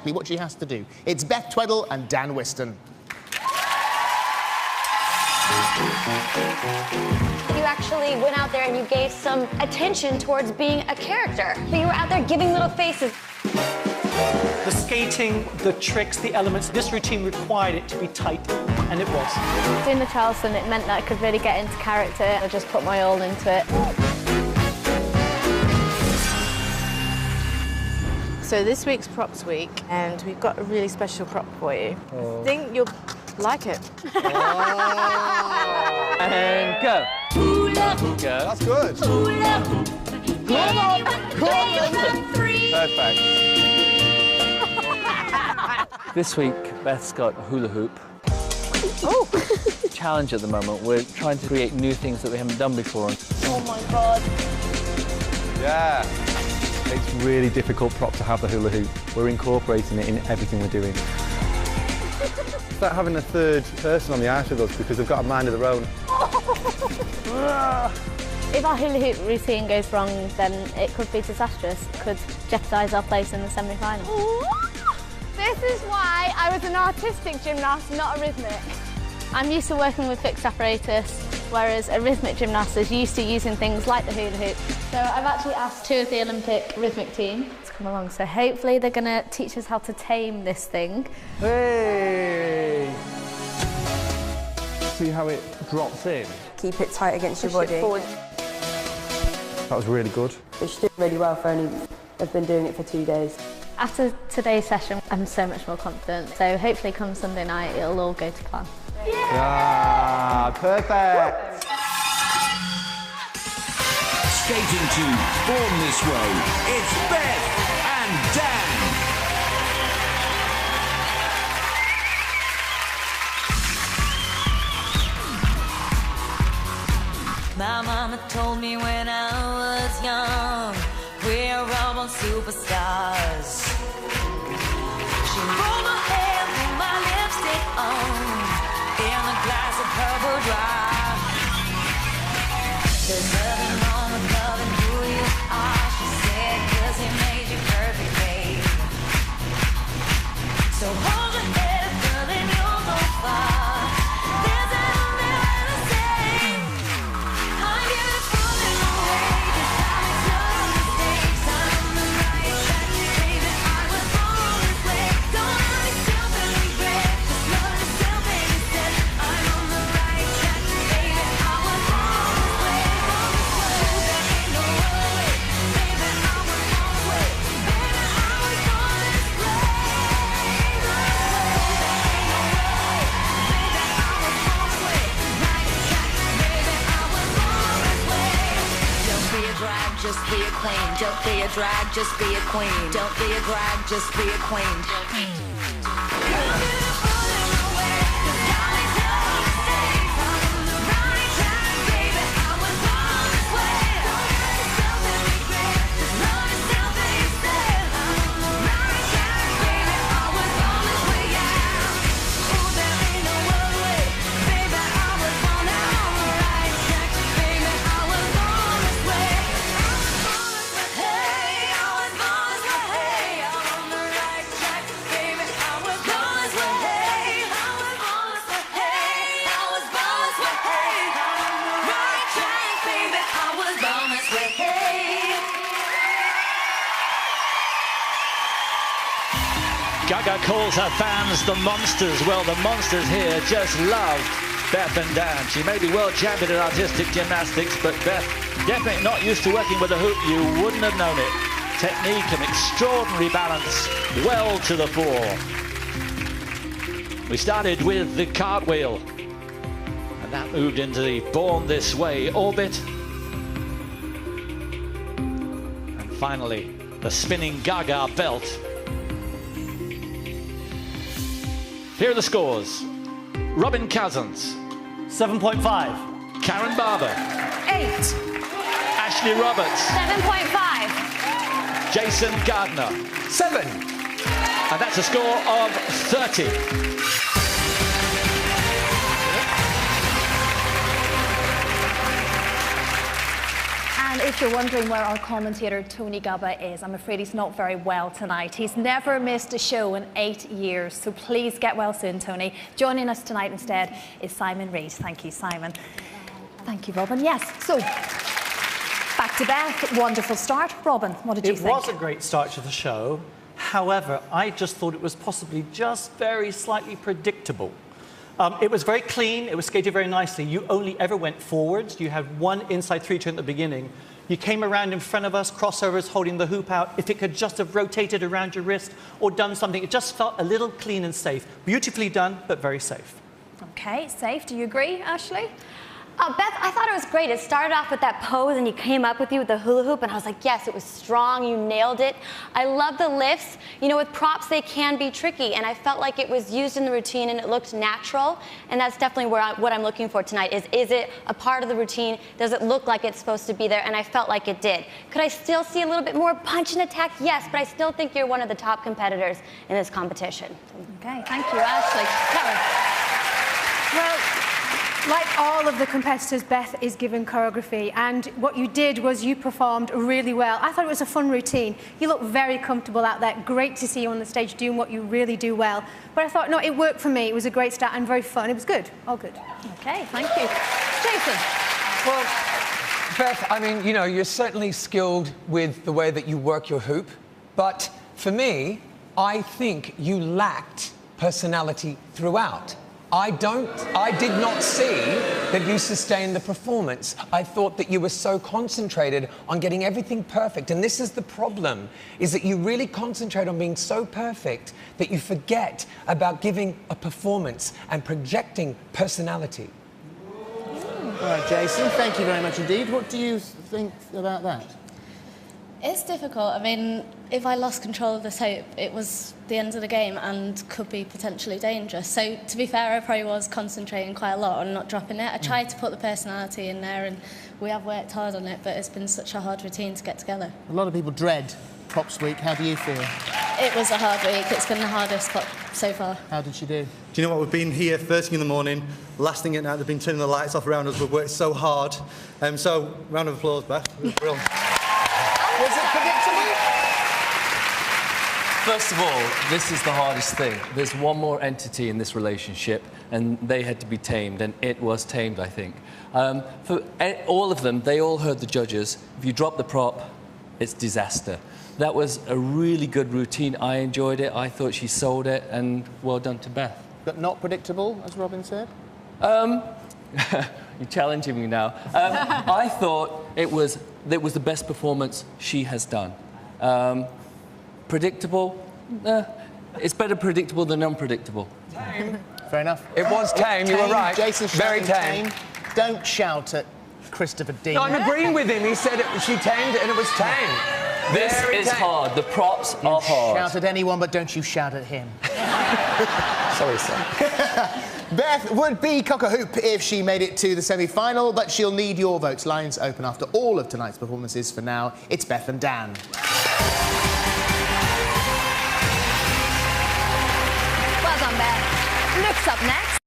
what she has to do. It's Beth Tweddle and Dan Whiston. You actually went out there and you gave some attention towards being a character. But you were out there giving little faces. The skating, the tricks, the elements, this routine required it to be tight, and it was. Doing the Charleston, it meant that I could really get into character. I just put my all into it. So this week's props week, and we've got a really special prop for you. I think you'll like it. And go. Go. That's good. Come on. Perfect. This week, Beth's got a hula hoop. Oh! Challenge at the moment. We're trying to create new things that we haven't done before. Oh my God. Yeah. It's really difficult prop to have the hula hoop. We're incorporating it in everything we're doing. It's like having a third person on the ice with us because they've got a mind of their own. If our hula hoop routine goes wrong, then it could be disastrous. It could jeopardise our place in the semi-final. This is why I was an artistic gymnast, not a rhythmic. I'm used to working with fixed apparatus, whereas a rhythmic gymnast is used to using things like the hula hoop. So I've actually asked 2 of the Olympic rhythmic team to come along. So hopefully they're going to teach us how to tame this thing. Hey! See how it drops in? Keep it tight against your body. That was really good. But she did really well for only... I've been doing it for 2 days. After today's session, I'm so much more confident. So hopefully come Sunday night, it'll all go to plan. Ah, perfect. Skating to Born This Way, it's Beth and Dan. My mama told me when I was young, we're all born superstars. She rolled my hair, put my lipstick on, in a glass of purple dry. There's nothing wrong with loving who you are, she said, 'cause he made you perfect, babe. So hold your head up, girl, and you'll go far. There's nothing to say. I'm beautiful in a way, 'cause I make no mistakes. I'm on the right track, baby, I was born this way. Don't have yourself and regret, just love yourself and instead. I'm on the right track, baby, I was born this way. There ain't no other way, baby, I was born this way. Baby, I was born this way. Just be a queen. Don't be a drag, just be a queen. Don't be a drag, just be a queen. Gaga calls her fans the monsters. Well, the monsters here just love Beth and Dan. She may be world champion in artistic gymnastics, but Beth, definitely not used to working with a hoop. You wouldn't have known it. Technique and extraordinary balance, well to the fore. We started with the cartwheel, and that moved into the Born This Way orbit. And finally, the spinning Gaga belt. Here are the scores. Robin Cousins. 7.5. Karen Barber. 8. Ashley Roberts. 7.5. Jason Gardner. 7. And that's a score of 30. And And if you're wondering where our commentator Tony Gubba is, I'm afraid he's not very well tonight. He's never missed a show in 8 years, so please get well soon, Tony. Joining us tonight instead is Simon Reid. Thank you, Simon. Thank you, Robin. Yes, so back to Beth. Wonderful start. Robin, what did you think? It was a great start to the show. However, I just thought it was possibly just very slightly predictable. It was very clean, it was skated very nicely. You only ever went forwards. You had one inside 3-2 at the beginning. You came around in front of us, crossovers, holding the hoop out. If it could just have rotated around your wrist or done something, it just felt a little clean and safe. Beautifully done, but very safe. Okay, safe. Do you agree, Ashley? Beth, I thought it was great. It started off with that pose and you came up with you with the hula hoop and I was like, yes, it was strong, you nailed it. I love the lifts. You know, with props, they can be tricky and I felt like it was used in the routine and it looked natural. And that's definitely what I'm looking for tonight is it a part of the routine? Does it look like it's supposed to be there? And I felt like it did. Could I still see a little bit more punch and attack? Yes, but I still think you're one of the top competitors in this competition. Okay, thank you, Ashley. Karen. Well, like all of the competitors, Beth is given choreography, and what you did was you performed really well. I thought it was a fun routine. You looked very comfortable out there. Great to see you on the stage doing what you really do well. But I thought, no, it worked for me. It was a great start and very fun. It was good. All good. Okay, thank you. Jason. Well, Beth, I mean, you know, you're certainly skilled with the way that you work your hoop, but for me, I think you lacked personality throughout. I did not see that you sustained the performance. I thought that you were so concentrated on getting everything perfect. And this is the problem, is that you really concentrate on being so perfect that you forget about giving a performance and projecting personality. All right, Jason, thank you very much indeed. What do you think about that? It's difficult. I mean, if I lost control of this hoop, it was the end of the game and could be potentially dangerous. So, to be fair, I probably was concentrating quite a lot on not dropping it. I tried to put the personality in there and we have worked hard on it, but it's been such a hard routine to get together. A lot of people dread Props Week. How do you feel? It was a hard week. It's been the hardest pop so far. How did she do? Do you know what? We've been here first thing in the morning, last thing at night. They've been turning the lights off around us. We've worked so hard. So, round of applause, Beth. Brilliant. Was it predictable? First of all, this is the hardest thing. There's one more entity in this relationship, and they had to be tamed, and it was tamed, I think. For all of them, they all heard the judges. If you drop the prop, it's disaster. That was a really good routine. I enjoyed it. I thought she sold it, and well done to Beth. But not predictable, as Robin said? You're challenging me now. I thought it was the best performance she has done. Predictable? It's better predictable than unpredictable. Fair enough. It was tame, you were right. Jason's very tame. Don't shout at Christopher Dean. No, I'm agreeing with him. He said she tamed it and it was tame. This is hard. The props are hard. Shout at anyone, but don't you shout at him. Sorry, sir. Beth would be cock-a-hoop if she made it to the semi-final, but she'll need your votes. Lines open after all of tonight's performances. For now, it's Beth and Dan. Well done, Beth. Looks up next.